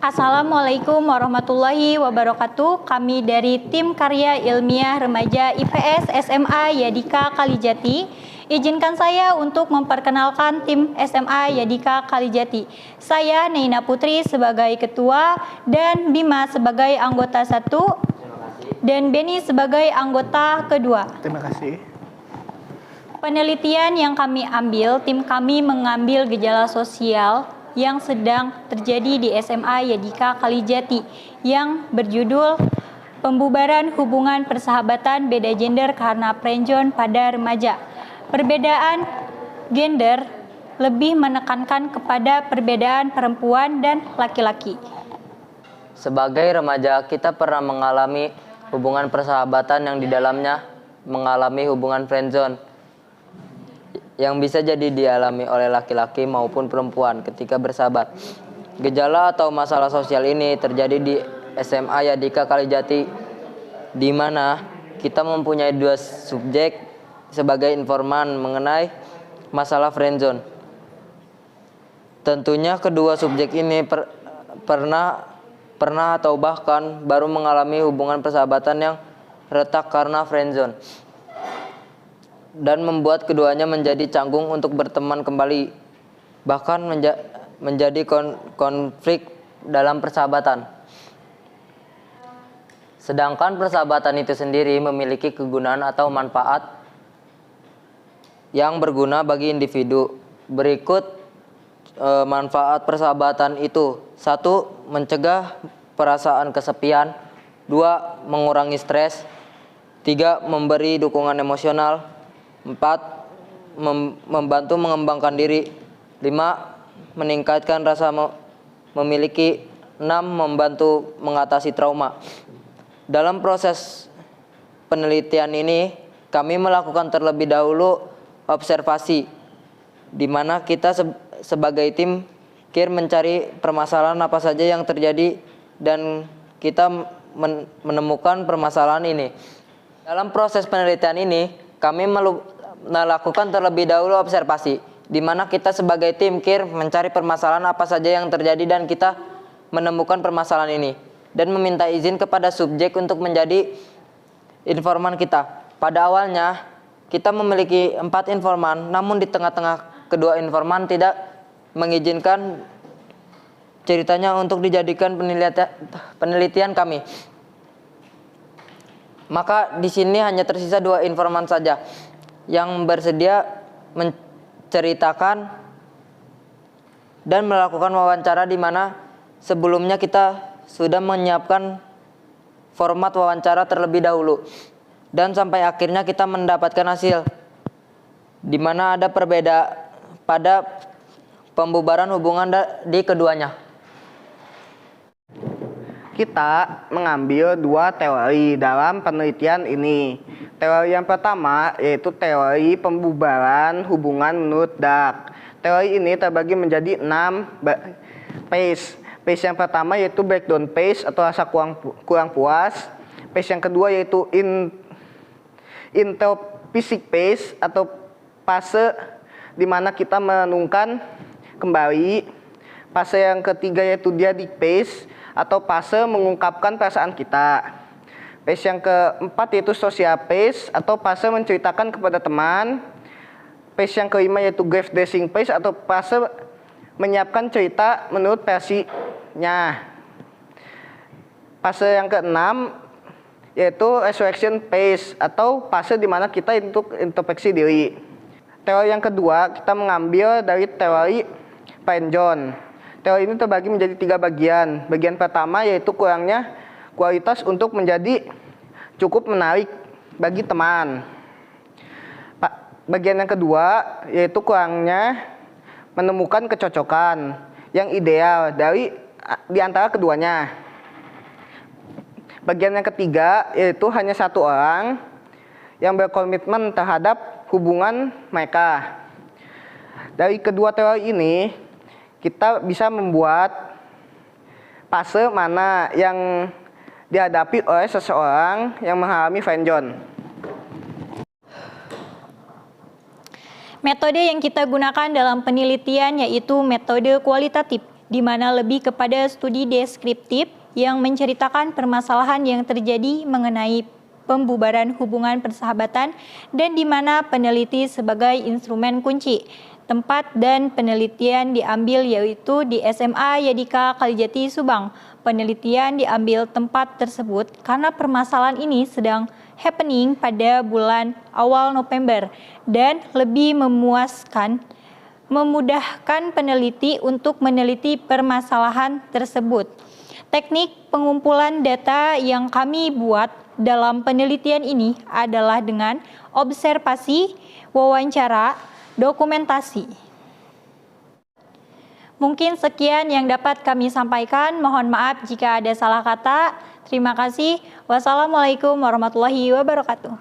Assalamualaikum warahmatullahi wabarakatuh. Kami dari Tim Karya Ilmiah Remaja IPS SMA Yadika Kalijati. Izinkan saya untuk memperkenalkan tim SMA Yadika Kalijati. Saya Neina Putri sebagai ketua dan Bima sebagai anggota 1 dan Beni sebagai anggota kedua. Terima kasih. Penelitian yang kami ambil, tim kami mengambil gejala sosial yang sedang terjadi di SMA Yadika Kalijati yang berjudul Pembubaran Hubungan Persahabatan Beda Gender Karena Friendzone pada Remaja. Perbedaan gender lebih menekankan kepada perbedaan perempuan dan laki-laki. Sebagai remaja, kita pernah mengalami hubungan persahabatan yang di dalamnya mengalami hubungan friendzone yang bisa jadi dialami oleh laki-laki maupun perempuan ketika bersahabat. Gejala atau masalah sosial ini terjadi di SMA Yadika Kalijati, di mana kita mempunyai dua subjek sebagai informan mengenai masalah friendzone. Tentunya kedua subjek ini pernah atau bahkan baru mengalami hubungan persahabatan yang retak karena friendzone, dan membuat keduanya menjadi canggung untuk berteman kembali, bahkan menjadi konflik dalam persahabatan. Sedangkan persahabatan itu sendiri memiliki kegunaan atau manfaat yang berguna bagi individu. Berikut manfaat persahabatan itu: 1. Mencegah perasaan kesepian. 2. Mengurangi stres. 3. Memberi dukungan emosional. 4. Membantu mengembangkan diri. 5. Meningkatkan rasa memiliki. 6. Membantu mengatasi trauma. Dalam proses penelitian ini, kami melakukan terlebih dahulu observasi, di mana kita sebagai tim KIR mencari permasalahan apa saja yang terjadi dan kita menemukan permasalahan ini. Dalam proses penelitian ini, kami melakukan terlebih dahulu observasi, di mana kita sebagai tim KIR mencari permasalahan apa saja yang terjadi dan kita menemukan permasalahan ini dan meminta izin kepada subjek untuk menjadi informan kita. Pada awalnya kita memiliki 4 informan, namun di tengah-tengah kedua informan tidak mengizinkan ceritanya untuk dijadikan penelitian kami. Maka di sini hanya tersisa 2 informan saja yang bersedia menceritakan dan melakukan wawancara, di mana sebelumnya kita sudah menyiapkan format wawancara terlebih dahulu, dan sampai akhirnya kita mendapatkan hasil di mana ada perbedaan pada pembubaran hubungan di keduanya. Kita mengambil 2 teori dalam penelitian ini. Teori yang pertama yaitu teori pembubaran hubungan menurut Dark. Teori ini terbagi menjadi 6 phase. Phase yang pertama yaitu breakdown phase atau rasa kurang puas. Phase yang kedua yaitu intropisic phase atau fase di mana kita merenungkan kembali. Fase yang ketiga yaitu dyadic phase atau fase mengungkapkan perasaan kita. Phase yang keempat yaitu social phase atau fase menceritakan kepada teman. Phase yang kelima yaitu grave dressing phase atau fase menyiapkan cerita menurut versinya. Fase yang keenam yaitu resurrection phase atau fase di mana kita untuk introspeksi diri. Teori yang kedua kita mengambil dari teori friendzone. Teori ini terbagi menjadi 3 bagian. Bagian pertama yaitu kurangnya kualitas untuk menjadi cukup menarik bagi teman. Bagian yang kedua yaitu kurangnya menemukan kecocokan yang ideal di antara keduanya. Bagian yang ketiga yaitu hanya 1 orang yang berkomitmen terhadap hubungan mereka. Dari kedua teori ini, kita bisa membuat fase mana yang dihadapi oleh seseorang yang mengalami friendzone. Metode yang kita gunakan dalam penelitian yaitu metode kualitatif. di mana lebih kepada studi deskriptif yang menceritakan permasalahan yang terjadi mengenai pembubaran hubungan persahabatan dan di mana peneliti sebagai instrumen kunci. Tempat dan penelitian diambil yaitu di SMA Yadika Kalijati Subang. Penelitian diambil tempat tersebut karena permasalahan ini sedang happening pada bulan awal November dan lebih memudahkan peneliti untuk meneliti permasalahan tersebut. Teknik pengumpulan data yang kami buat dalam penelitian ini adalah dengan observasi, wawancara, dokumentasi. Mungkin sekian yang dapat kami sampaikan. Mohon maaf jika ada salah kata. Terima kasih. Wassalamualaikum warahmatullahi wabarakatuh.